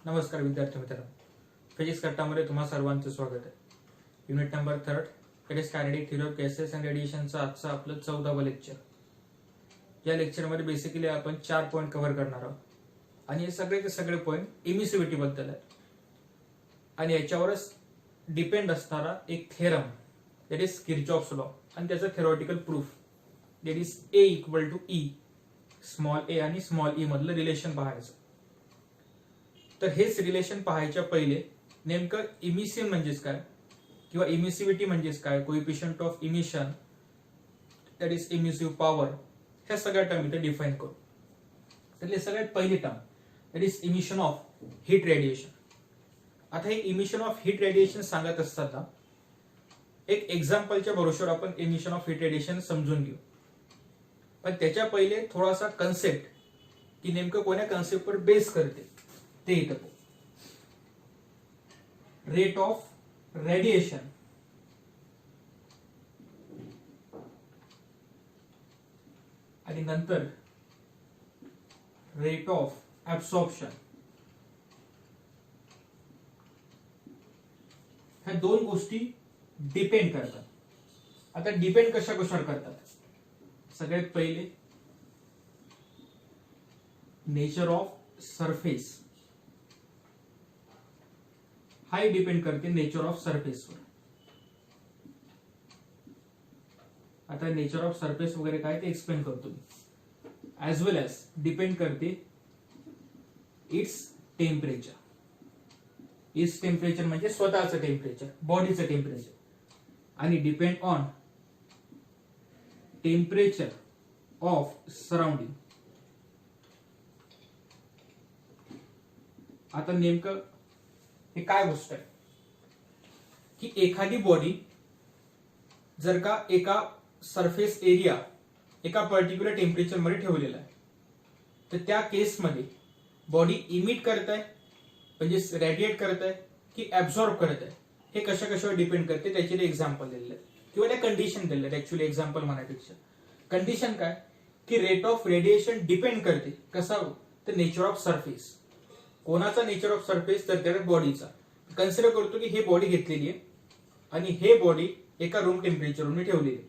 नमस्कार विद्यार्थी मित्रांनो, फिजिक्स कट्टामध्ये तुम्हा सर्वांचं स्वागत आहे. Unit number 3 it is kinetic theory of gases and रेडिएशनचं आजचं आपलं 14वं लेक्चर. या लेक्चरमध्ये बेसिकली आपण 4 पॉईंट कव्हर करणार आहोत आणि हे सगळेचे सगळे पॉईंट इमिसिव्हिटी बद्दल आहेत आणि याच्यावरच डिपेंड असणारा एक theorem that is Kirchhoff's law आणि त्याचं theoretical proof that is A equal to e, small a आणि स्मॉल ई मधलं रिलेशन पाहायचं. तर हेच रिलेशन पाहायच्या पहिले नेमकं इमिशन म्हणजेच काय किंवा इमिसिव्हिटी म्हणजेच काय, coefficient of emission that is emissive power, ह्या सगळ्या टर्म इथे डिफाइन करू. तर सगळ्यात पहिली term that is emission of heat radiation. आता हे इमिशन ऑफ हीट रेडिएशन सांगत असताना एक एक्झाम्पलच्या भरोश्यावर आपण इमिशन ऑफ हीट रेडिएशन समजून घेऊ. पण त्याच्या पहिले थोडासा कन्सेप्ट की नेमकं कोण्या कन्सेप्टवर बेस करते ते इथं. रेट ऑफ रेडिएशन आणि नंतर रेट ऑफ ऍब्सॉर्प्शन, ह्या दोन गोष्टी डिपेंड करतात. आता डिपेंड कशा कशावर करतात? सगळ्यात पहिले nature of surface, high depend करते नेचर ऑफ सरफेसवर. आता नेचर ऑफ सरफेस वगैरे काय ते एक्सप्लेन करतो मी. ऍज वेल एज डिपेंड करते इट्स टेम्परेचर. इट्स टेम्परेचर म्हणजे स्वतःचं टेम्परेचर, बॉडीचं टेम्परेचर, आणि depend on temperature of surrounding. आता नेमकं हे काय गोष्ट आहे की एखादी बॉडी जर का एका सरफेस एरिया एका पर्टिक्युलर टेम्परेचर मध्ये ठेवलेला आहे तर त्या केसमध्ये बॉडी इमिट करत आहे म्हणजे रेडिएट करत आहे की ऍब्झॉर्ब करत आहे, हे कशा कशावर डिपेंड करते त्याचे एक्झाम्पल दिलेले आहेत किंवा त्या कंडिशन दिलेले आहेत. ऍक्च्युअली एक्झाम्पल म्हणण्यापेक्षा कंडिशन काय की रेट ऑफ रेडिएशन डिपेंड करते कसा, तर नेचर ऑफ सरफेस. कोणाचा नेचर ऑफ सरफेस? तर त्या बॉडीचा. कन्सिडर करतो की हे बॉडी घेतलेली आहे आणि हे बॉडी एका रूम टेम्परेचरवर मी ठेवलेली आहे.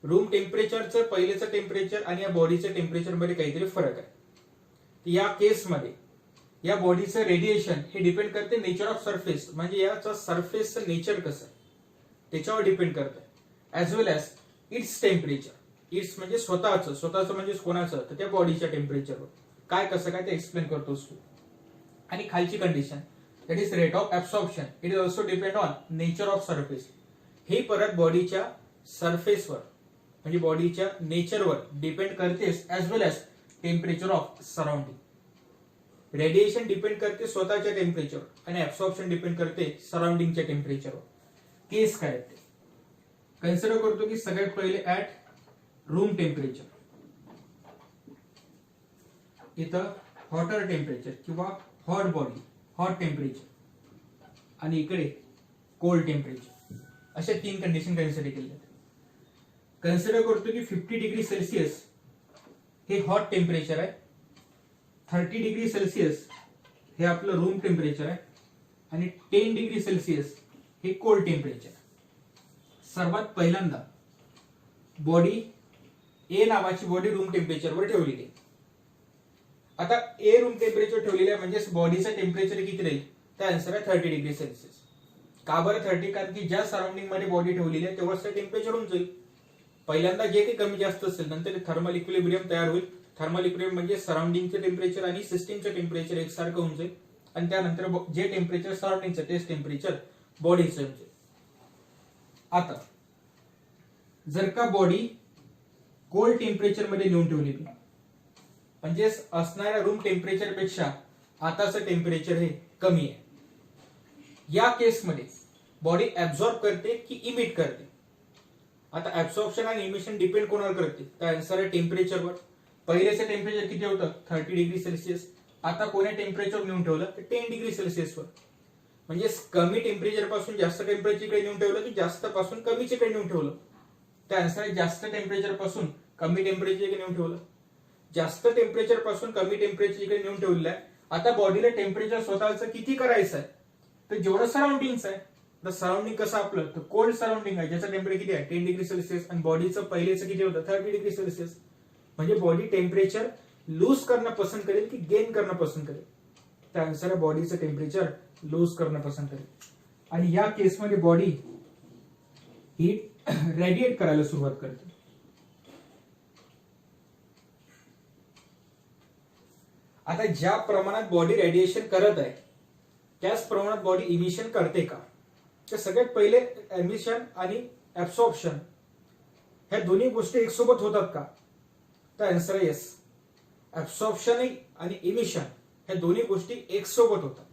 रूम टेम्परेचरचं पहिलेचं टेम्परेचर आणि या बॉडीच्या टेम्परेचर मध्ये काहीतरी फरक आहे. या केसमध्ये या बॉडीचं रेडिएशन हे डिपेंड करते नेचर ऑफ सरफेस, म्हणजे याचा सरफेसचं नेचर कसं आहे त्याच्यावर डिपेंड करतं. As well as its temperature. Its म्हणजे स्वतःचं म्हणजे कोणाचं, तर त्या बॉडीच्या टेम्परेचरवर काय कसं काय ते एक्सप्लेन करतोस तू. आणि खालची condition that is rate of absorption, it is also depend on nature of surface. हे परत बॉडीच्या सरफेसवर म्हणजे बॉडीच्या नेचरवर डिपेंड करतेस, as well as temperature of surrounding. Radiation depend करते स्वतःच्या टेम्परेचरवर आणि ऍब्सॉर्प्शन डिपेंड करते सराउंडिंगच्या टेम्परेचरवर. केस काय ते कन्सिडर करतो की सगळ्यात पहिले ऍट रूम टेम्परेचर, इथं हॉटर टेम्परेचर किंवा हॉट बॉडी, हॉट टेम्परेचर, आणि इकडे कोल्ड टेम्परेचर, अशा 3 कंडिशन कन्सिडर केल्या आहेत. कन्सिडर करतो की 50 डिग्री सेल्सिअस हे हॉट टेम्परेचर आहे, 30 डिग्री सेल्सिअस हे आपलं रूम टेम्परेचर आहे आणि 10 डिग्री सेल्सिअस हे कोल्ड टेम्परेचर. सर्वात पहिल्यांदा बॉडी ए नावाची बॉडी रूम टेम्परेचरवर ठेवलेली आहे. आता ए रूम टेम्परेचर ठेवलेलं आहे म्हणजे बॉडीचं टेम्परेचर किती राहील, तर आन्सर आहे 30 डिग्री सेल्सिअस. का बरं 30? कारण की ज्या सराउंडिंग मध्ये बॉडी ठेवलेली आहे तेव्हाच ते टेम्परेचर होऊन जाईल. पहिल्यांदा जे काही कमी जास्त असेल नंतर थर्मल इक्विलिब्रियम तयार होईल. थर्मल इक्विलिब्रियम म्हणजे सराउंडिंगचं टेम्परेचर आणि सिस्टीमचं टेम्परेचर एकसारखं होऊन जाईल आणि त्यानंतर जे टेम्परेचर सराउंडिंगचं तेच टेम्परेचर बॉडीचं होऊन जाईल. आता जर का बॉडी कोल्ड टेम्परेचर मध्ये नेऊन ठेवलेली म्हणजे असणाऱ्या रूम टेम्परेचर पेक्षा आताचं टेम्परेचर हे कमी आहे, या केसमध्ये बॉडी ऍब्झॉर्ब करते की इमिट करते? आता ऍब्सॉर्प्शन आणि इमिशन डिपेंड कोणावर करते, तर आन्सर आहे टेम्परेचरवर. पहिलेचं टेम्परेचर किती होतं? 30 डिग्री सेल्सिअस. आता कोण्या टेम्परेचर नेऊन ठेवलं तर 10 डिग्री सेल्सिअसवर. म्हणजे कमी टेम्परेचर पासून जास्त टेम्परेचरकडे नेऊन ठेवलं की जास्त पासून कमीच्याकडे नेऊन ठेवलं, तर आन्सर आहे जास्त टेम्परेचर पासून कमी टेम्परेचरकडे नेऊन ठेवलं. जास्त टेम्परेचर पासून कमी टेम्परेचर इकडे नेऊन ठेवलेलं आहे आता बॉडीला टेम्परेचर स्वतःचं किती करायचं आहे, तर जेवढं सराउंडिंगच आहे. तर सराउंडिंग कसं आपलं, तर कोल्ड सराउंडिंग आहे ज्याचं टेम्परेचर किती आहे 10 डिग्री सेल्सिअस आणि बॉडीचं पहिलेचं किती होतं 30 डिग्री सेल्सिअस. म्हणजे बॉडी टेम्परेचर लूज करणं पसंत करेल की गेन करणं पसंत करेल. त्यानुसार बॉडीचं टेम्परेचर लूज करणं पसंत करेल. आणि या केसमध्ये बॉडी हीट रेडिएट करायला सुरुवात करते. आता ज्या प्रमाणात बॉडी रेडिएशन करत आहे त्याच प्रमाणात बॉडी इमिशन करते का, तर सगळ्यात पहिले एमिशन आणि ऍब्सॉर्प्शन ह्या दोन्ही गोष्टी एक सोबत होतात का, तर आन्सर आहे येस. ऍब्सॉर्प्शन आणि इमिशन ह्या दोन्ही गोष्टी एक सोबत होतात.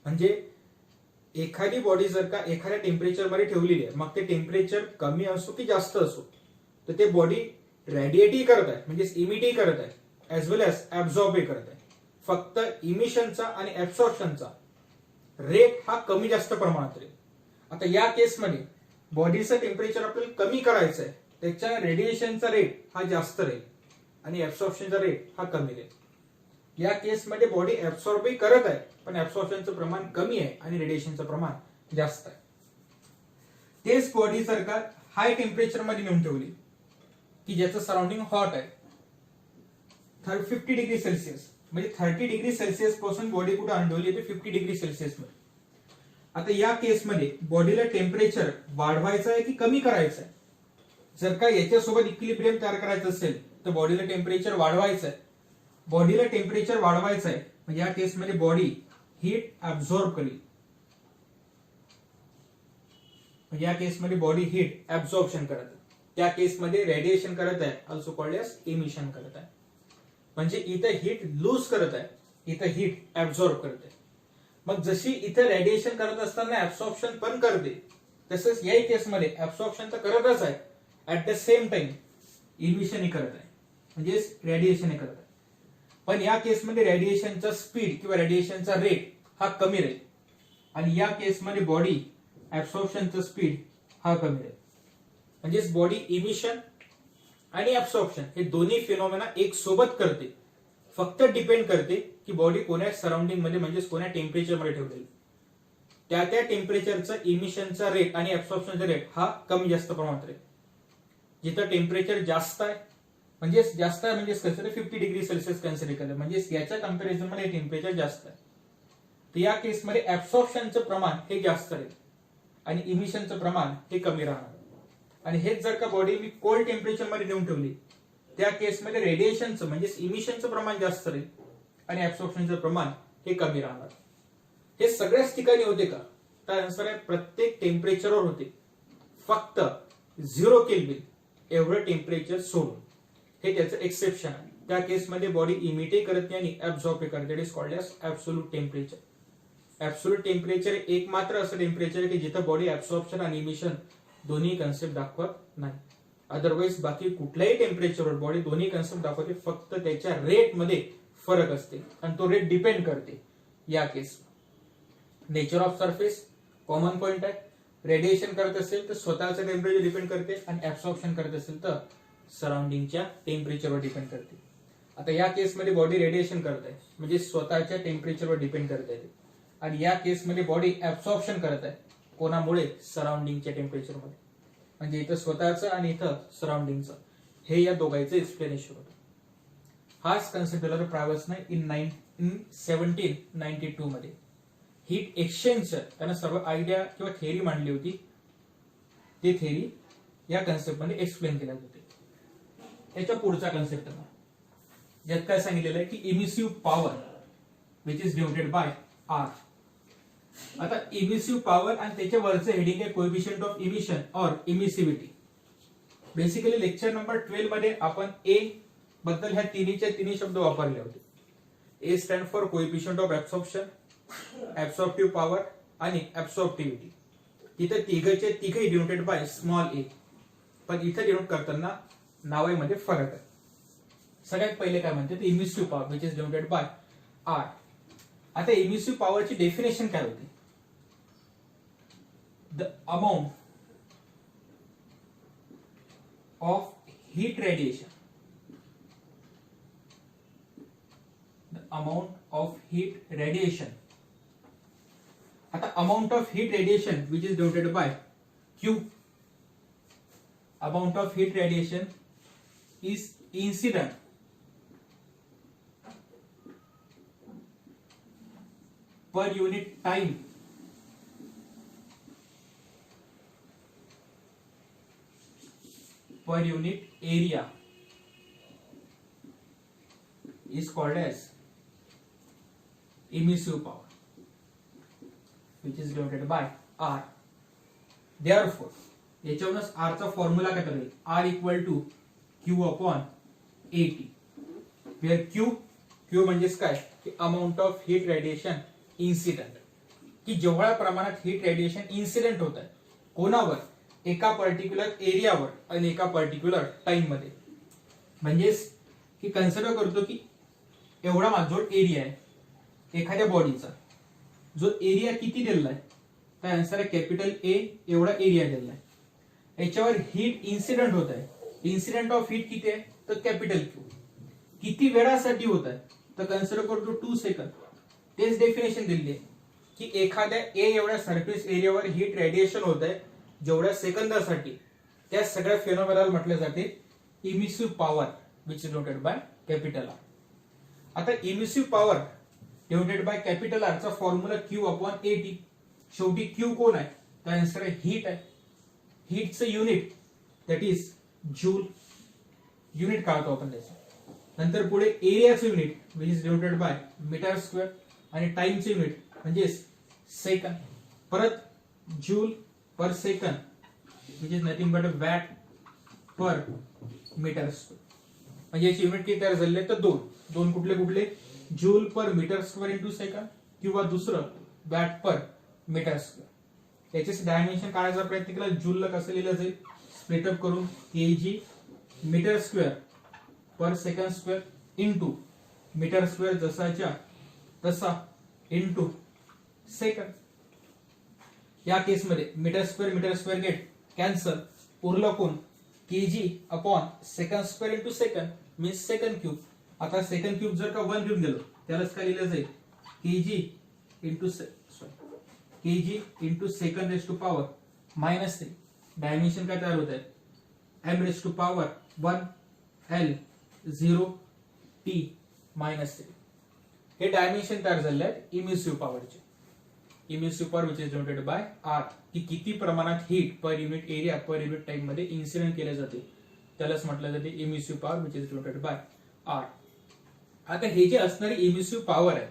म्हणजे एखादी बॉडी जर का एखाद्या टेम्परेचर मध्ये ठेवलेली आहे, मग ते टेम्परेचर कमी असो की जास्त असो, तर ते बॉडी रेडिएटही करत आहे म्हणजे इमिटही करत आहे ऍज वेल एज ऍब्झॉर्बही करत आहे. फक्त इमिशनचा आणि ऍब्सॉर्प्शनचा रेट हा कमी जास्त प्रमाणात राहील. आता या केसमध्ये बॉडीचं टेम्परेचर आपल्याला कमी करायचं आहे, त्याच्या रेडिएशनचा रेट हा जास्त राहील आणि ऍब्सॉर्प्शनचा रेट हा कमी राहील. या केसमध्ये बॉडी ऍब्सॉर्बही करत आहे पण ऍब्सॉर्प्शनचं प्रमाण कमी आहे आणि रेडिएशनचं प्रमाण जास्त आहे. तेच बॉडी जर का हाय टेम्परेचर मध्ये नेऊन ठेवली की ज्याचं सराउंडिंग हॉट आहे 50 डिग्री सेल्सिअस, म्हणजे 30 डिग्री सेल्सिअस पासून बॉडी कुठे आणली येते 50 डिग्री सेल्सिअस मध्ये. आता या केसमध्ये बॉडीला टेम्परेचर वाढवायचं आहे की कमी करायचं आहे. जर का याच्यासोबत इक्विलिब्रियम तयार करायचं असेल तर बॉडीला टेम्परेचर वाढवायचं आहे. बॉडीला टेम्परेचर वाढवायचं आहे म्हणजे या केसमध्ये बॉडी हीट ऍब्झॉर्ब करेल. म्हणजे या केसमध्ये बॉडी हीट ऍब्झॉर्प्शन करत आहे, त्या केसमध्ये रेडिएशन करत आहे, ऑल्सो कॉल्ड एज इमिशन करत आहे. म्हणजे इथं हीट लूज करत आहे, इथं हीट ऍब्झॉर्ब करत आहे. मग जशी इथं रेडिएशन करत असताना ऍब्सॉर्प्शन पण करते, तसंच याही केसमध्ये ऍब्सॉर्प्शन तर करतच आहे, ऍट द सेम टाइम इमिशनही करत आहे म्हणजे रेडिएशनही करत आहे. पण या केसमध्ये रेडिएशनचा स्पीड किंवा रेडिएशनचा रेट हा कमी राहील आणि या केसमध्ये बॉडी ऍब्सॉर्प्शनचा स्पीड हा कमी राहील. म्हणजेच बॉडी इमिशन आणि ऍब्सॉर्प्शन हे दोन्ही फिनॉमिना एक सोबत करते. फक्त डिपेंड करते की बॉडी कोण्या सराउंडिंग मध्ये म्हणजेच कोण्या टेम्परेचर मध्ये ठेवलेली, त्या त्या टेम्परेचरचा इमिशनचा रेट आणि ऍब्सॉर्प्शनचा रेट हा कमी जास्त प्रमाणात राहील. जिथं टेम्परेचर जास्त आहे म्हणजेच जास्त आहे म्हणजेच कसं 50 डिग्री सेल्सिअस कन्सिडर केलं म्हणजेच याच्या कम्पॅरिझन मध्ये टेम्परेचर जास्त आहे, तर या केसमध्ये ऍब्सॉर्प्शनचं प्रमाण हे जास्त राहील आणि इमिशनचं प्रमाण हे कमी राहणार. आणि हेच जर का बॉडी मी कोल्ड टेम्परेचर मध्ये नेऊन ठेवली, त्या केसमध्ये रेडिएशनचं म्हणजेच इमिशनचं प्रमाण जास्त राहील आणि ऍब्सॉर्प्शनचं प्रमाण हे कमी राहणार. हे सगळ्याच ठिकाणी होते का, तर आन्सर आहे प्रत्येक टेम्परेचरवर होते, फक्त 0 केल्विन एवढं टेम्परेचर सोडून. हे त्याचं एक्सेप्शन आहे. त्या केसमध्ये बॉडी इमिटही करत नाही आणि ऍब्झॉर्ब करते. It is called as absolute temperature. Absolute temperature एक मात्र असं टेम्परेचर आहे की जिथं बॉडी ऍब्सॉर्प्शन आणि इमिशन दोन्ही कन्सेप्ट दाखवत नाही. अदरवाईज बाकी कुठल्याही टेम्परेचरवर बॉडी दोन्ही कन्सेप्ट दाखवते, फक्त त्याच्या रेट मध्ये फरक असते आणि तो रेट डिपेंड करते. या case nature of surface common point आहे. रेडिएशन करत असेल तर स्वतःचं टेम्परेचर डिपेंड करते आणि ऍब्सॉर्प्शन करत असेल तर सराउंडिंगच्या टेम्परेचरवर डिपेंड करते. आता या केसमध्ये बॉडी रेडिएशन करत आहे म्हणजे स्वतःच्या टेम्परेचरवर डिपेंड करत आहे आणि या केसमध्ये बॉडी ऍब्सॉर्प्शन करत आहे कोणामुळे, सराउंडिंगच्या टेम्परेचरमध्ये. म्हणजे इथं स्वतःचं आणि इथं सराउंडिंगचं हे या दोघांचं एक्सप्लेनेशन होतं. हाच कन्सेप्ट दिला प्रायव्हर्सने इन 1792 मध्ये. हीट एक्सचेंजचं त्यानं सर्व आयडिया किंवा थेअरी मांडली होती, ती थेअरी या कन्सेप्ट मध्ये एक्सप्लेन केल्या होते. याच्या पुढचा कन्सेप्ट ज्यात काय सांगितलेलं आहे की emissive power which is denoted by R. आता इमिसिव्ह पॉवर आणि त्याच्या वरचं हेडिंग आहे coefficient of emission or इमिसिव्हिटी. Basically lecture number 12 मध्ये आपण ए बद्दल ह्या तिन्ही शब्द वापरले होते. A stand for coefficient of absorption, absorptive power आणि ऍब्सॉर्प्टिव्हिटी. तिथे तिघही डिनोटेड बाय स्मॉल ए, पण इथे डिनोट करताना नावामध्ये फरक आहे. सगळ्यात पहिले काय म्हणते ते emissive power which is denoted by R. आता इमिसिव्ह पॉवरची डेफिनेशन काय होती, the amount of heat radiation the amount of heat radiation. आता amount of heat radiation which is denoted by Q. Amount of heat radiation is incident per unit time per unit area is called as emissive power, which is denoted by R. Therefore, याच्यावरूनच R चा formula काय करेल, R equal to Q upon AT. Where Q म्हणजेच काय की amount of heat radiation incident, की जेवढ्या प्रमाणात हीट रेडिएशन इन्सिडेंट होत आहे कोणावर, एका पर्टिक्युलर एरियावर आणि एका पर्टिक्युलर टाइम मध्ये. म्हणजेच की कन्सिडर करतो की एवढा माझा एरिया आहे एखाद्या बॉडीचा, जो एरिया किती दिलेला आहे, तर आन्सर आहे कॅपिटल ए एवढा एरिया दिलेला आहे. याच्यावर हीट इन्सिडेंट होत आहे, इन्सिडेंट ऑफ हीट किती आहे तर कॅपिटल क्यू. किती वेळासाठी होत आहे तर कन्सिडर करतो 2 सेकंद. तेच डेफिनेशन दिली आहे की एखाद्या ए एवढ्या सरफेस एरियावर हीट रेडिएशन होत आहे जेवढ्या सेकंदासाठी, त्या सगळ्या फेनोमेनॉल म्हटले जाते emissive power which is denoted by capital r. आता emissive power denoted by capital r चा फॉर्म्युला Q अपॉन AT. शेवटी Q कोण आहे तर आन्सर आहे हीट आहे. हीटचं unit that is joule, unit काढतो आपण त्याचं. नंतर पुढे एरियाचं unit which is denoted by metre square आणि टाइमचं युनिट म्हणजे सेकंद. परत joule per second which is nothing but watt per metre square. म्हणजे याचे युनिट किती तयार झाले तर दोन कुठले कुठले, joule per metre square into second किंवा दुसरं वॅट पर मीटर स्क्वेअर. याचे डायमेन्शन काढायचा प्रयत्न केला, जूलला कसं लिहिलं जाईल स्प्लिट अप करून kg metre square per second square into metre square जसाच्या तसा इंटू सेकंद. या केसमध्ये मीटर स्क्वेअर गेट कॅन्सल, उरलं कोण KG upon second square into second means second cube. आता सेकंड क्यूब जर का 1 घेऊन गेलो त्यालाच काय लिहिलं जाईल KG into second raise to power -3. Dimension काय तयार होत आहे m raise to power 1 L 0 T -3. हे डायमेन्शन तयार झाले आहेत इमिसिव्ह पॉवरचे. Emissive power which is denoted bye R, की किती प्रमाणात heat per unit area per unit time मध्ये इन्सिडेंट केले जाते त्यालाच म्हटलं जाते emissive power which is denoted bye R. आता हे जे असणारी इमिसिव्ह पॉवर आहे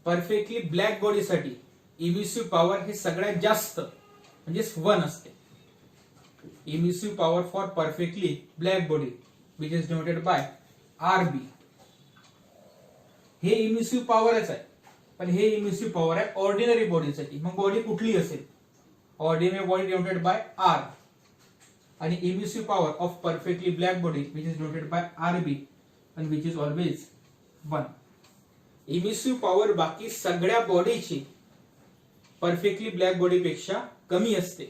परफेक्टली ब्लॅक बॉडीसाठी इमिसिव्ह पॉवर हे सगळ्यात जास्त म्हणजे 1 असते. Emissive power for perfectly black body which is denoted bye RB. हे इमिसिव्ह पॉवरच आहे, पण हे इमिसिव्ह पॉवर आहे ऑर्डिनरी बॉडीसाठी. मग बॉडी कुठली असेल, ordinary body denoted by R आणि emissive power of perfectly black body which is denoted bye RB and which is always 1. Emissive power बाकी सगळ्या बॉडीची परफेक्टली ब्लॅक बॉडी पेक्षा कमी असते.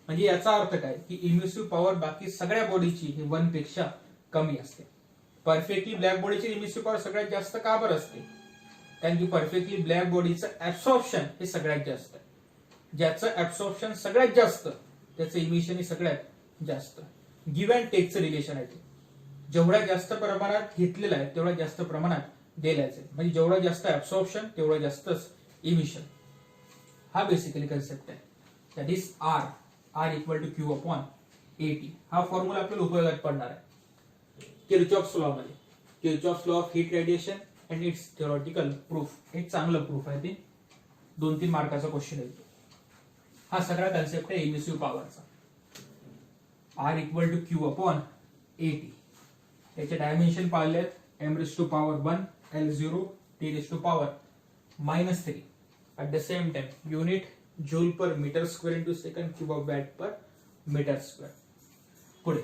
म्हणजे याचा अर्थ काय की इमिसिव्ह पॉवर बाकी सगळ्या बॉडीची ही 1 पेक्षा कमी असते. परफेक्टली ब्लॅक बॉडीची इमिसिव्ह पॉवर सगळ्यात जास्त का बरं असते, कारण की परफेक्टली ब्लॅक बॉडीचं ऍब्सॉर्प्शन हे सगळ्यात जास्त आहे. ज्याचं ऍब्सॉर्प्शन सगळ्यात जास्त त्याचं इमिशन हे सगळ्यात जास्त. गिव्ह अँड टेकचं रिलेशन आहे ते. जेवढ्या जास्त प्रमाणात घेतलेलं आहे तेवढ्या जास्त प्रमाणात द्यायचं. म्हणजे जेवढं जास्त ऍब्सॉर्प्शन तेवढं जास्तच इमिशन. हा बेसिकली कन्सेप्ट आहे. That is R equal to Q upon AT. हा फॉर्म्युला आपल्याला उपयोगात पडणार आहे किर्चॉफ्स लॉ मध्ये. Kirchhoff's law of heat radiation and its theoretical proof. एक चांगलं प्रूफ आहे ते, 2-3 मार्काचा क्वेश्चन आहे. हा सगळा कन्सेप्ट आहे इमिसिव्ह पॉवरचा. R equal to Q upon AT. याचे डायमेन्शन पाहिले आहेत m raise to power 1 L 0 T raise to power -3. At the same time, unit joule per meter square into second cube of watt per meter square. पुढे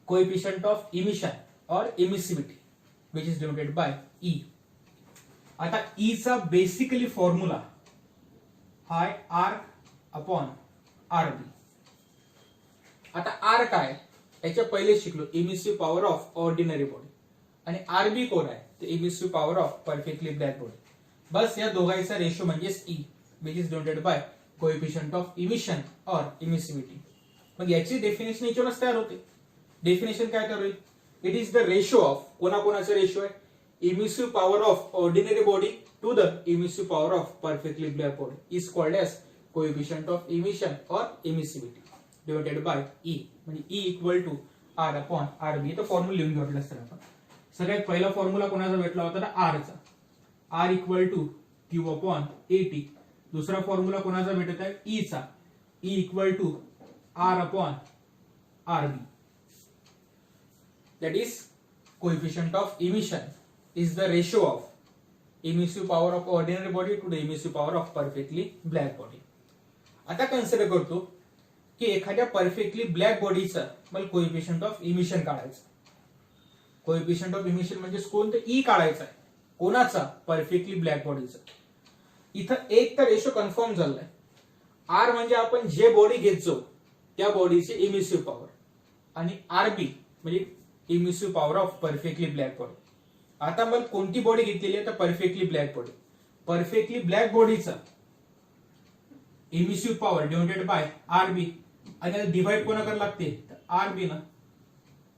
coefficient of emission or emissivity which is denoted by E. आता E चा basically formula हा R अपॉन RB. आता R काय याच्या पहिले शिकलो emissive power of ordinary body आणि RB कोण आहे the emissive power of perfectly black body. बस या दोघांचा रेशो म्हणजेच e, which is denoted by coefficient of emission or emissivity. मग याची डेफिनेशन याच्यावरच तयार होते. डेफिनेशन काय तयार होईल? It is the ratio of, कोणाकोणाचा रेशो आहे? Emissive power of ordinary body to the emissive power of perfectly black body is called as coefficient of emission or emissivity divided by e. म्हणजे e equal to R upon R b. तर formula लिहून घेतला असतं आपण. सगळ्यात पहिला formula कोणाचा भेटला होता? आर चा. R equal to Q upon A T. दुसरा फॉर्म्युला कोणाचा भेटत आहे? ई चा. E equal to R upon R B. That is coefficient of emission is the ratio of emissive power of ordinary body to the emissive power of perfectly black body. आता consider करतो की एखाद्या perfectly black बॉडीचा मला coefficient of emission काढायचं. Coefficient of emission म्हणजे कोणतं? E काढायचा आहे. कोणाचा? परफेक्टली ब्लॅक बॉडीचा. इथं एक तर रेशो कन्फर्म झालाय. आर म्हणजे आपण जे बॉडी घेतो त्या बॉडीची इमिसिव्ह पॉवर, आणि आरबी म्हणजे emissive power of perfectly black body. आता मला कोणती बॉडी घेतलेली आहे? तर perfectly black body. Perfectly black बॉडीचा emissive power divided by RB, आणि डिवाइड कोणा करायला लागते? तर आरबी ना.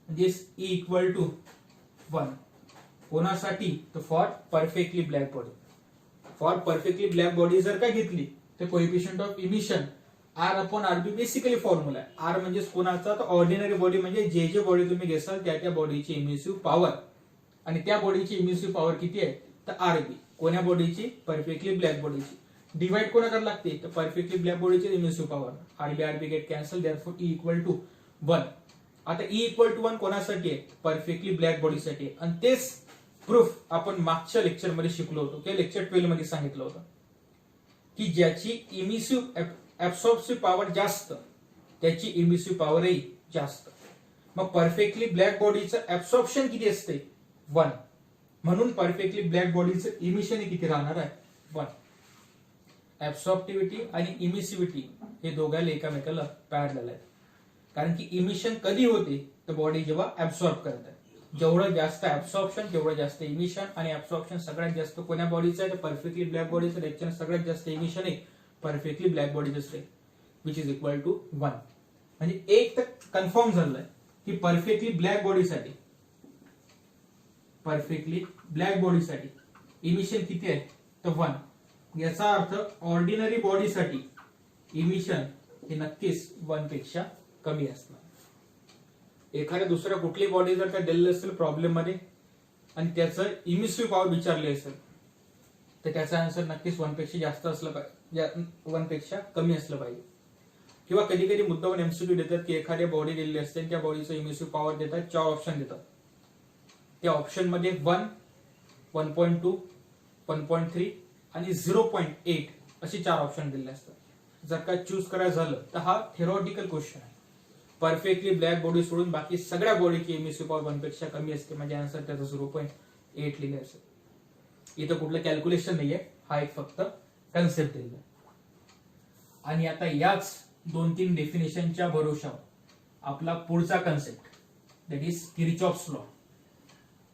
This e equal to 1. कोणासाठी? तर for perfectly black body. For perfectly black body जर का घेतली तर coefficient of emission r upon r b basically formula आहे. आर म्हणजे कोणाचा? तर ऑर्डिनरी बॉडी म्हणजे जे बॉडी तुम्ही घेसाल त्या बॉडीची इमिसिव्ह पॉवर, आणि त्या बॉडीची इमिसिव्ह पॉवर किती आहे? तर आरबी. कोण्या बॉडीची? परफेक्टली ब्लॅक बॉडीची. डिवाइड कोणा करायला लागते? तर परफेक्टली ब्लॅक बॉडीची emissive power. RB RB get cancel, therefore E equal to 1. आता ई इक्वल टू 1 कोणासाठी आहे? परफेक्टली ब्लॅक बॉडीसाठी. आणि तेच प्रूफ आपण मागच्या लेक्चरमध्ये शिकलो होतो, किंवा लेक्चर 12 मध्ये सांगितलं होतं की ज्याची इमिसिव्ह ऍब्सॉर्प्टिव्ह पॉवर जास्त त्याची इमिसिव्ह पॉवरही जास्त. मग परफेक्टली ब्लॅक बॉडीचं ऍब्सॉर्प्शन किती असते? 1. म्हणून परफेक्टली ब्लॅक बॉडीचं इमिशन किती राहणार आहे? 1. ऍब्सॉर्प्टिव्हिटी आणि इमिसिव्हिटी हे दोघांना एकामेकाला पॅरलल आहेत. कारण की इमिशन कधी होते? तर बॉडी जेव्हा ऍब्सॉर्ब करते. जेवढं जास्त ऍब्सॉर्प्शन तेवढं जास्त इमिशन, आणि ऍब्सॉर्प्शन सगळ्यात जास्त कोण्या बॉडीचं आहे? तर परफेक्टली ब्लॅक बॉडीचं. त्याच्याने सगळ्यात जास्त इमिशन आहे परफेक्टली ब्लॅक बॉडीचं असते, विच इज इक्वल टू 1. म्हणजे एक तर कन्फर्म झालंय की परफेक्टली ब्लॅक बॉडीसाठी इमिशन किती आहे? तर 1. याचा अर्थ ऑर्डिनरी बॉडीसाठी इमिशन हे नक्कीच 1 पेक्षा कमी असणार. एखाद्या दुसऱ्या कुठली बॉडी जर का दिलेली असेल प्रॉब्लेम मध्ये आणि त्याचं इमिसिव्ह पॉवर विचारले असेल तर त्याचा आन्सर नक्कीच 1 पेक्षा जास्त असलं पाहिजे, 1 पेक्षा कमी असलं पाहिजे. किंवा कधी कधी मुद्दामून एमसीक्यू देतात की एखाद्या बॉडी दिलेली असते त्या बॉडीचं इमिसिव्ह पॉवर देतात, 4 ऑप्शन देतात. त्या ऑप्शन मध्ये 1, 1.2, 1.3 आणि 0.8 असे 4 ऑप्शन दिलेले असतात. जर का चूज करायचं झालं तर हा थेरॉटिकल क्वेश्चन आहे. परफेक्टली ब्लॅक बॉडी सोडून बाकी सगळ्या बॉडीची इमिसिव्ह पॉवर 1 पेक्षा कमी असते, म्हणजे आन्सर त्याचा 0.8 लिहिले असेल. इथं कुठलं कॅल्क्युलेशन नाहीये, हा एक फक्त कन्सेप्ट दिलेला आहे. आणि आता याच 2-3 डेफिनेशनच्या भरोशावर आपला पुढचा concept, that is Kirchhoff's law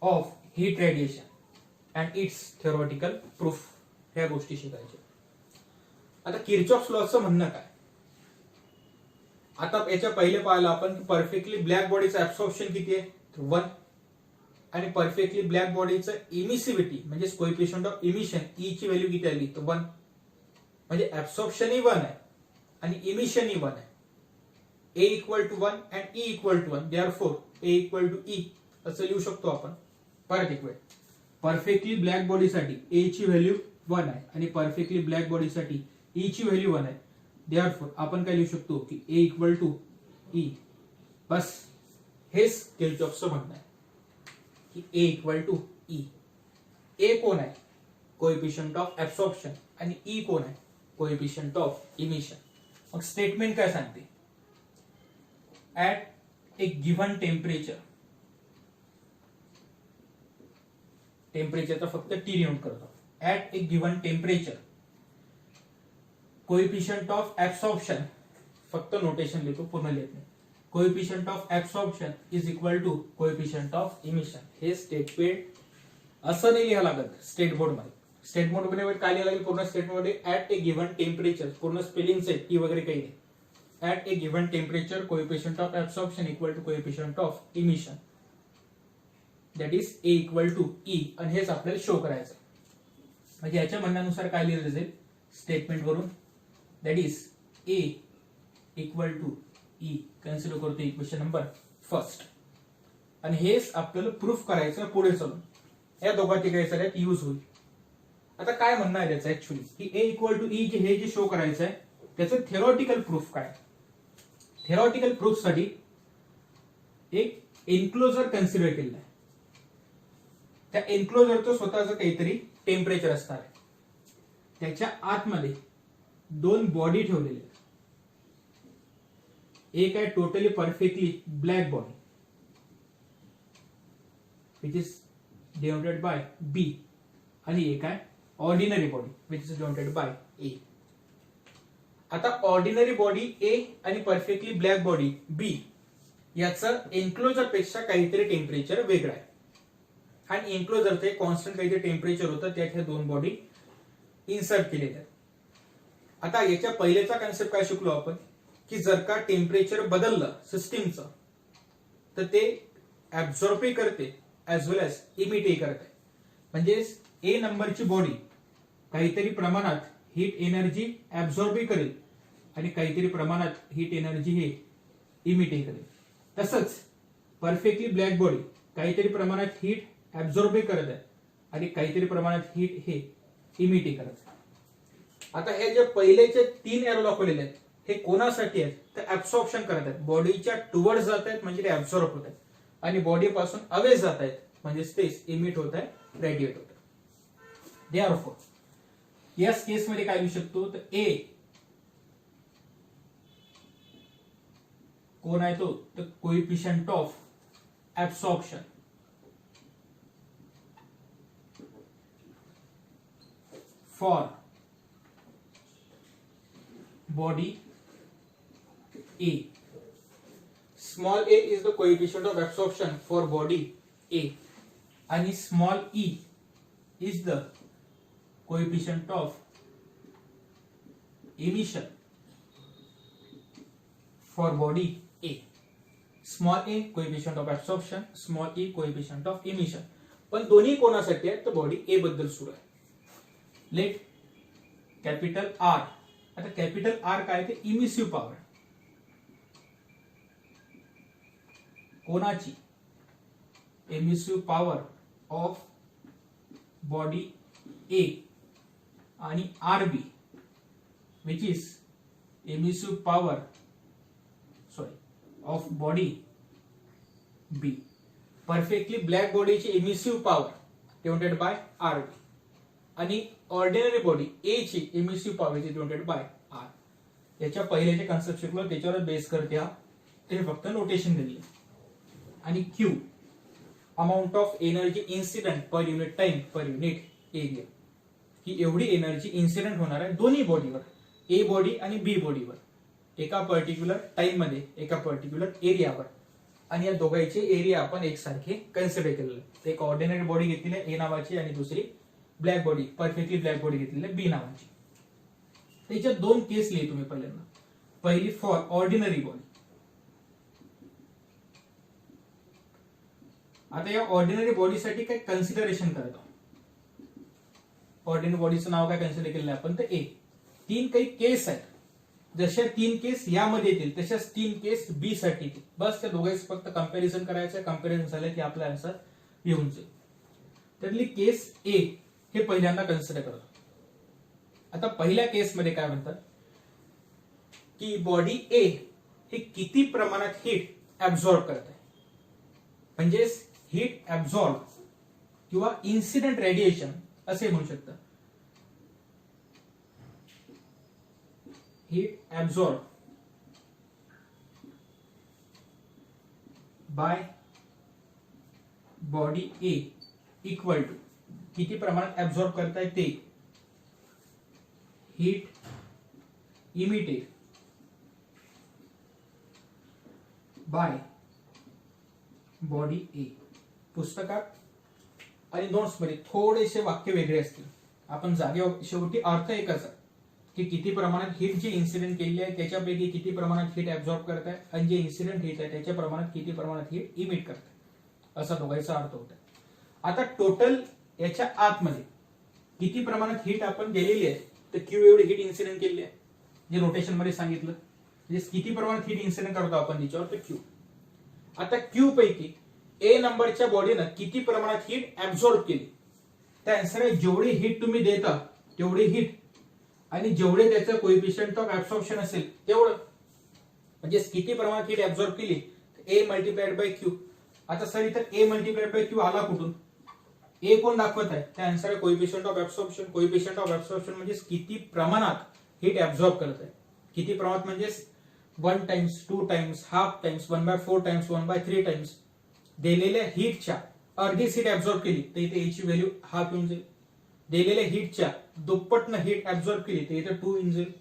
of heat radiation and it's theoretical proof, ह्या गोष्टी शिकायच्या. आता किर्चॉफ्स लॉचं म्हणणं काय? आता याच्या पहिले पाहिलं आपण परफेक्टली ब्लॅक बॉडीचं ऍब्सॉर्प्शन किती आहे? 1. आणि परफेक्टली ब्लॅक बॉडीचं इमिसिव्हिटी म्हणजे कोएफिशियंट ऑफ इमिशन ई ची व्हॅल्यू किती आली? तर 1. म्हणजे ऍब्सॉर्प्शन ही 1 आहे आणि इमिशन ही 1 आहे. A equal to 1 and e equal to 1, therefore a equal to e असं लिहू शकतो आपण. परत एक वेळ, परफेक्टली ब्लॅक बॉडीसाठी ए ची व्हॅल्यू 1 आहे आणि परफेक्टली ब्लॅक बॉडीसाठी ई ची व्हॅल्यू 1 आहे. देअरफॉर आपण काय लिहू शकतो की ए इक्वल टू ई. बस हेच किर्चॉफचं म्हणणं आहे की ए इक्वल टू ई. ए कोण आहे? कोएफिशियंट ऑफ ऍब्सॉर्प्शन, आणि ई कोण आहे? Coefficient of emission. मग स्टेटमेंट काय सांगते? ऍट ए गिव्हन टेम्परेचरचा फक्त टी नोट करतो. At a given temperature coefficient of absorption, फक्त नोटेशन लिहितो, पूर्ण लिहित नाही. Coefficient of absorption is equal to coefficient of emission. हे स्टेटमेंट असं नाही लिहायला लागत स्टेट बोर्ड मध्ये. स्टेट बोर्ड मध्ये काय लिहायला लागेल पूर्ण स्टेटमेंटमध्ये ऍट ए गिव्हन टेम्परेचर, पूर्ण स्पेलिंग आहे टी वगैरे काही नाही. At a given temperature coefficient of absorption equal to coefficient of emission, that is A equal to E, आणि हेच आपल्याला शो करायचं. म्हणजे याच्या म्हणण्यानुसार काय लिहिलं जाईल स्टेटमेंट वरून, that is A equal to E, consider करतो इक्वेशन नंबर फर्स्ट. आणि हेच आपल्याला प्रूफ करायचं पुढे चालून. या दोघांची काही सगळ्यात यूज होईल. आता काय म्हणणं आहे त्याचं ऍक्च्युअली की ए इक्वल टू ई हे जे शो करायचं आहे त्याचं थेरॉटिकल प्रूफ काय. थेरॉटिकल प्रूफ साठी एक एन्क्लोजर कन्सिडर केलेलं आहे. त्या एन्क्लोजरचं स्वतःचं काहीतरी टेम्परेचर असणार आहे. त्याच्या आतमध्ये दोन बॉडी ठेवलेले आहेत. एक आहे totally perfectly black body which is denoted by b, आणि एक आहे ordinary body which is denoted by a. आता ऑर्डिनरी बॉडी ए आणि परफेक्टली ब्लॅक बॉडी बी याचं एन्क्लोजर पेक्षा काहीतरी टेम्परेचर वेगळं आहे. आणि एन्क्लोजरचे कॉन्स्टंट काहीतरी टेम्परेचर होतं, त्यात ह्या दोन बॉडी इन्सर्ट केलेल्या आहेत. आता याच्या पहिल्याचा कन्सेप्ट काय शिकलो आपण की जर का टेम्परेचर बदललं सिस्टीमचं तर ते ऍब्झॉर्बही करते ऍज वेल एज इमिटही करते. म्हणजे ए नंबरची बॉडी काहीतरी प्रमाणात हीट एनर्जी ऍब्झॉर्बही करेल आणि काहीतरी प्रमाणात हीट एनर्जी हे इमिटही करेल. तसंच परफेक्टली ब्लॅक बॉडी काहीतरी प्रमाणात हीट ऍब्झॉर्बही करत आहे आणि काहीतरी प्रमाणात हीट हे इमिटही करत आहे. आता हे जे पहिलेचे तीन एरो दाखवलेले आहेत हे कोणासाठी आहेत तर ऍब्सॉर्प्शन करत आहेत. बॉडीच्या टुवर्ड जात आहेत म्हणजे ते ऍब्सॉर्ब होत आहेत, आणि बॉडी पासून अवे जात आहेत म्हणजे तेच इमिट होत आहे, रेडिएट होत आहे. देअरफॉर याच केस मध्ये काय लिहू शकतो तर ए कोण आहे तो तर coefficient of absorption for body A. Small a is the coefficient of absorption for body A, and small e is the coefficient of emission for body A. Small a coefficient of absorption, small e coefficient of emission. पण दोन्ही कोणासाठी आहे तर body A बद्दल सुरू आहे. Let capital R. आता capital R काय ते इमिसिव्ह पॉवर कोणाची emissive power of body A आणि RB which is emissive power of body B. Perfectly black बॉडीची emissive power denoted by RB आणि ऑर्डिनरी बॉडी ए ची emissive power denoted by R. याच्या पहिल्याचे concept शिकलो त्याच्यावर base करते हा, ते फक्त नोटेशन दिली. आणि Q amount of energy incident per unit time per unit area, की एवढी एनर्जी इन्सिडेंट होणार आहे दोन्ही बॉडीवर, ए बॉडी आणि बी बॉडीवर, एका पर्टिक्युलर टाइम मध्ये एका पर्टिक्युलर एरियावर. आणि या दोघांचे एरिया आपण एकसारखे कन्सिडर केलेले. एक ऑर्डिनरी बॉडी घेतलेली आहे ए नावाची आणि दुसरी black body perfectly black body घेतलेली आहे बी नावाची. त्याच्यात दोन केस लिहि तुम्ही पहिल्यांदा. पहिली फॉर ऑर्डिनरी बॉडी. आता या ऑर्डिनरी बॉडीसाठी काय कन्सिडरेशन करतो. ऑर्डिनरी बॉडीचं नाव काय कन्सिडर केलेलं आहे आपण तर ए. तीन काही केस आहेत, जशा तीन केस यामध्ये येतील तशाच तीन केस बी साठी येतील. बस त्या दोघांचं फक्त कंपॅरिझन करायचं. कंपॅरिझन झालं की आपला आन्सर येऊन जाईल. त्यातली केस ए हे पहिल्यांदा कन्सिडर करतो. आता पहिल्या केसमध्ये काय म्हणतात की बॉडी ए हे किती प्रमाणात हीट ऍब्झॉर्ब करत आहे, म्हणजे हीट ऍब्झॉर्ब किंवा इन्सिडेंट रेडिएशन असे म्हणू शकता. Heat absorb by body A equal to किती प्रमाणात ऍब्झॉर्ब करताय ते heat emitted by body A. पुस्तकात आणि नोट्समध्ये थोडेसे वाक्य वेगळे असतील. आपण जागेवर शेवटी अर्थ एकच आहे की किती प्रमाणात हीट जे इन्सिडेंट केलेली आहे त्याच्यापैकी किती प्रमाणात हीट ऍब्झॉर्ब करत आहे आणि जे इन्सिडेंट हीट आहे त्याच्या प्रमाणात किती प्रमाणात हीट इमिट करत आहे असा दोघांचा अर्थ होता. आता टोटल याच्या आतमध्ये किती प्रमाणात हीट आपण दिलेली आहे तर क्यू एवढी हीट इन्सिडेंट केलेली आहे जे नोटेशन मध्ये सांगितलं. म्हणजे किती प्रमाणात हीट इन्सिडेंट करतो आपण त्याच्यावर तर क्यू. आता क्यू पैकी ए नंबरच्या बॉडीनं किती प्रमाणात हीट ऍब्झॉर्ब केली त्या आन्सर आहे जेवढी हीट तुम्ही देता तेवढी हीट आणि जेवढे त्याचं कोएफिशियंट ऑफ ऍब्सॉर्प्शन असेल तेवढं. म्हणजे किती प्रमाणात हीट ऍब्झॉर्ब केली ए मल्टिप्लाइड बाय क्यू. आता सर इथं ए मल्टिप्लाइड बाय क्यू आला कुठून? ए कोण दाखवत आहे त्या आन्सर आहे coefficient of absorption. Coefficient of absorption म्हणजे किती प्रमाणात हीट ऍब्झॉर्ब करत आहे. किती प्रमाणात म्हणजे 1 times 2 times half times 1/4 times 1/3 times दिलेल्या हीटच्या अर्धीच हीट ऍब्झॉर्ब केली तर इथे एची व्हॅल्यू हाफ येऊन जाईल. दिलेल्या हीटच्या दुप्पटनं हीट ऍब्झॉर्ब केली तर इथे 2 येऊन जाईल.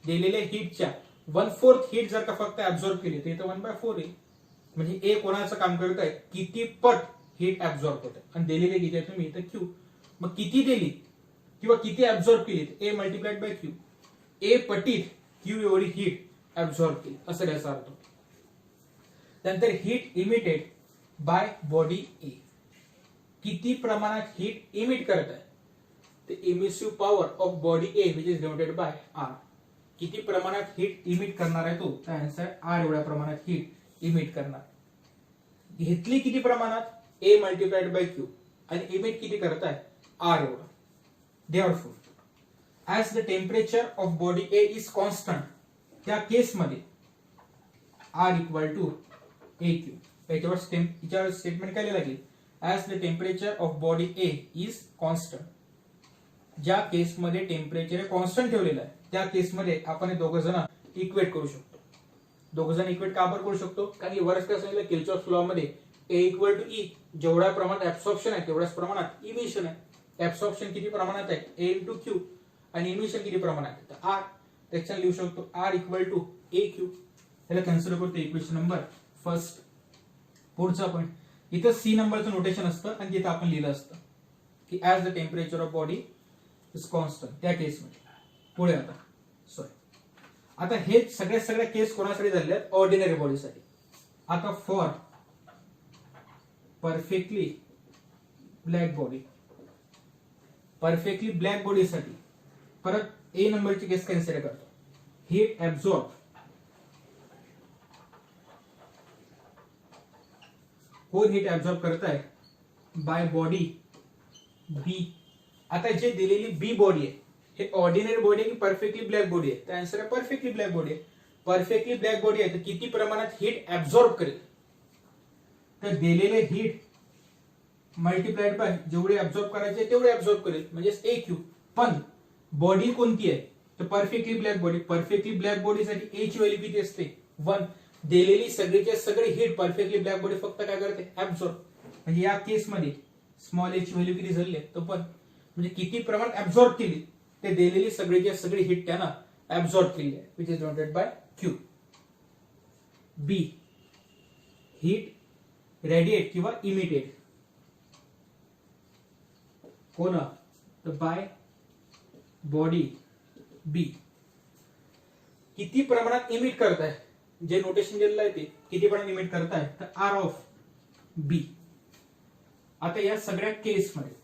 दिलेल्या हीटच्या 1/4 हीट जर का फक्त ऍब्झॉर्ब केली तर इथे 1/4 येईल. म्हणजे ए कोणाचं काम करत आहे किती पट हीट ऍब्झॉर्ब होते आणि दिलेले किती आहे तुम्ही इथे क्यू. मग किती दिली किंवा किती ऍब्झॉर्ब केली ए मल्टिप्लाइड बाय क्यू. ए पटीत क्यू एवढी हीट ऍब्झॉर्ब केली असं त्याचा अर्थ. नंतर heat emitted by body A. किती प्रमाणात हीट इमिट करत आहे ते emissive power of body A which is denoted by R. किती प्रमाणात हीट इमिट करणार आहे तो त्या आन्सर आर एवढ्या प्रमाणात हीट इमिट करणार. घेतली किती प्रमाणात ए मल्टिप्लाइड बाय क्यू आणि इमिट किती करत आहे आर एवढा. Therefore as the temperature of body A is constant त्या केसमध्ये R equal to A Q. याच्यावर स्टेटमेंट काय लागेल as the temperature of body A is constant. ज्या केसमध्ये टेम्परेचर कॉन्स्टंट ठेवलेलं आहे त्या केसमध्ये आपण हे दोघं जण इक्वेट करू शकतो. दोघं जण इक्वेट का बरं करू शकतो कारण वरच काय सांगितलं किर्चॉफ्स लॉ मध्ये ए इक्वल टू ई. जेवढ्या प्रमाणात ऍब्सॉर्प्शन आहे तेवढ्याच प्रमाणात इमिशन आहे. ऍब्सॉर्प्शन किती प्रमाणात आहे ए इंटू क्यू आणि इमिशन किती प्रमाणात आहे तर आर. त्याच्याने लिहू शकतो R equal to A Q. त्याला कन्सिडर करतो इक्वेशन नंबर फर्स्ट. पुढचा पॉईंट इथं सी नंबरचं नोटेशन असतं आणि तिथं आपण लिहिलं असतं की as the temperature of body is constant त्या केसमध्ये. पुढे आता हे सगळ्या केस कोणासाठी झाले आहेत ऑर्डिनरी बॉडीसाठी. आता for perfectly black body. Perfectly black बॉडीसाठी परत ए नंबरची केस कन्सिडर करतो. हीट ऍब्झॉर्ब कोण हीट ऍब्झॉर्ब करत आहे बाय बॉडी बी. आता जे दिलेली बी बॉडी आहे हे ऑर्डिनरी बॉडी आहे की परफेक्टली ब्लॅक बॉडी आहे तर आन्सर आहे परफेक्टली ब्लॅक बॉडी आहे. परफेक्टली ब्लॅक बॉडी आहे तर किती प्रमाणात हीट ऍब्झॉर्ब करेल तर दिलेले हीट मल्टिप्लाइड बाय जेवढे ऍब्झॉर्ब करायचे तेवढे ऍब्झॉर्ब करेल म्हणजे ए क्यू. पण बॉडी कोणती आहे तर perfectly black body. Perfectly black बॉडीसाठी ए ची व्हॅल्यू किती असते 1. दिलेली सगळीचे सगळी हीट परफेक्टली ब्लॅक बॉडी फक्त काय करते ऍब्झॉर्ब. म्हणजे या केसमध्ये स्मॉल ए ची व्हॅल्यू किती झाली आहे तर 1. म्हणजे किती प्रमाणात ऍब्झॉर्ब केली ते दिलेली सगळीची सगळी हीट त्यानं ऍब्झॉर्ब केली आहे which is denoted bye Q. B heat radiate किंवा इमिटेड कोण तर बाय बॉडी बी. किती प्रमाणात इमिट करत आहे जे नोटेशन दिलेलं आहे ते किती प्रमाणात इमिट करत आहे तर आर ऑफ बी. आता या सगळ्या केसमध्ये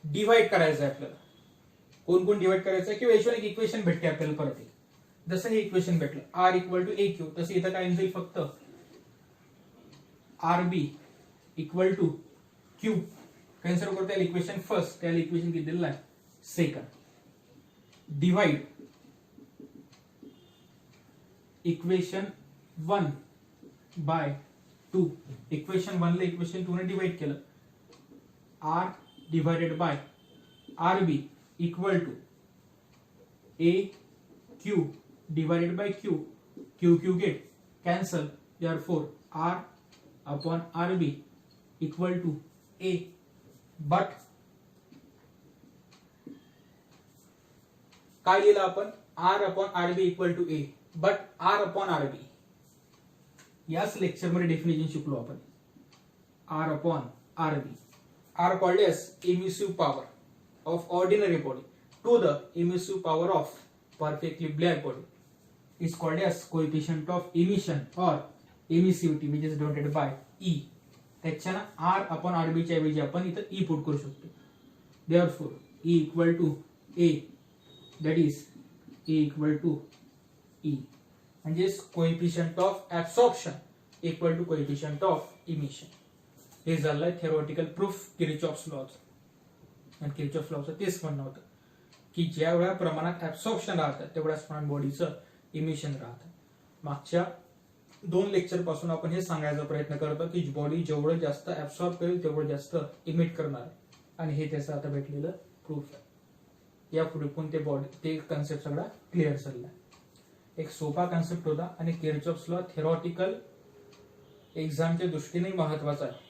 डिवाइड करायचं आहे आपल्याला. कोण कोण डिवाइड करायचं आहे किंवा याच्यावर एक इक्वेशन भेटते आपल्याला परत. जसं हे इक्वेशन भेटलं R equal to A Q तसं इथं काय जाईल फक्त R B equal to Q. Consider करतो त्याला इक्वेशन फर्स्ट त्याला इक्वेशन किती दिलेलं आहे second. Divide equation 1 by 2. Equation 1 ला इक्वेशन 2 ने डिवाइड केलं. R divided by R B equal to A Q divided by Q. Q Q get cancel. therefore R upon R B equal to A. But काय लिहिलं आपण R upon R B equal to A. But R upon R B याच lecture मध्ये definition शिकलो आपण. R upon R B are called as emissive power of ordinary body to the emissive power of perfectly black body is called as coefficient of emission or emissivity which is denoted by E. त्याच्यानं R upon RB च्या ऐवजी आपण इथं E put करू शकतो. Therefore E equal to A, that is E equal to E, म्हणजेच coefficient of absorption equal to coefficient of emission. हे झालंय theoretical proof किर्चॉफ्स लॉचं. आणि किर्चॉफ्स लॉचं तेच म्हणणं होतं की ज्या प्रमाणात ऍब्सॉर्प्शन राहतं तेवढ्याच प्रमाणात बॉडीचं इमिशन राहतं. मागच्या 2 लेक्चर पासून आपण हे सांगायचा प्रयत्न करतो की बॉडी जेवढं जास्त ऍब्सॉर्ब करेल तेवढं जास्त इमिट करणार आहे, आणि हे त्याचं आता भेटलेलं प्रूफ आहे. यापुढे पण ते कन्सेप्ट सगळा क्लिअर झाला. एक सोपा कन्सेप्ट होता आणि किर्चॉफ्स लॉ थेरॉटिकल एक्झामच्या दृष्टीने महत्वाचा आहे.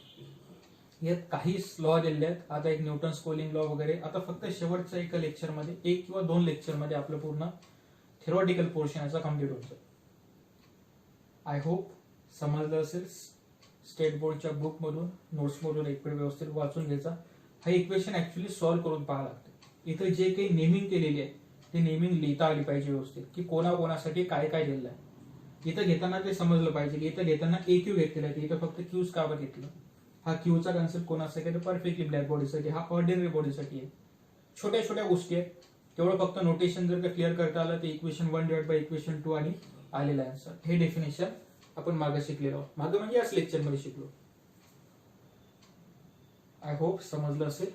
यात काही लॉ दिलेले आहेत. आता एक न्यूटन स्कोलिंग लॉ वगैरे. आता फक्त शेवटच्या एका लेक्चरमध्ये 1 किंवा 2 लेक्चरमध्ये आपलं पूर्ण थेरॉटिकल पोर्शन याचा कम्प्लीट होतं. आय होप समजलं असेल. स्टेट बोर्डच्या बुक मधून नोट्स मधून एक वेळ व्यवस्थित वाचून घ्यायचा. हा इक्वेशन ऍक्च्युली सॉल्व्ह करून पाहावं लागतं. इथं जे काही नेमिंग केलेली आहे ते नेमिंग लिहिता आली पाहिजे व्यवस्थित की कोणाकोणासाठी काय काय दिलेलं आहे. इथं घेताना ते समजलं पाहिजे की इथं घेताना AQ घेतलेलं आहे, इथं फक्त क्यूज का बरं घेतलं. हा क्यूचा कन्सेप्ट कोणासाठी आहे, परफेक्टली ब्लॅक बॉडीसाठी, हा ऑर्डिनरी बॉडीसाठी आहे. छोट्या छोट्या गोष्टी आहेत. तेवढं फक्त नोटेशन जर का क्लिअर करता आलं तर इक्वेशन 1 डिवाइड बाय इक्वेशन 2 आणि आलेला आन्सर. हे डेफिनेशन आपण मागे शिकलेलो आहोत. मागे म्हणजे याच लेक्चरमध्ये शिकलो. आय होप समजलं असेल.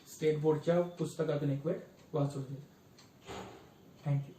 स्टेट बोर्डच्या पुस्तकातून एक वेळ वाचून घ्या. थँक्यू.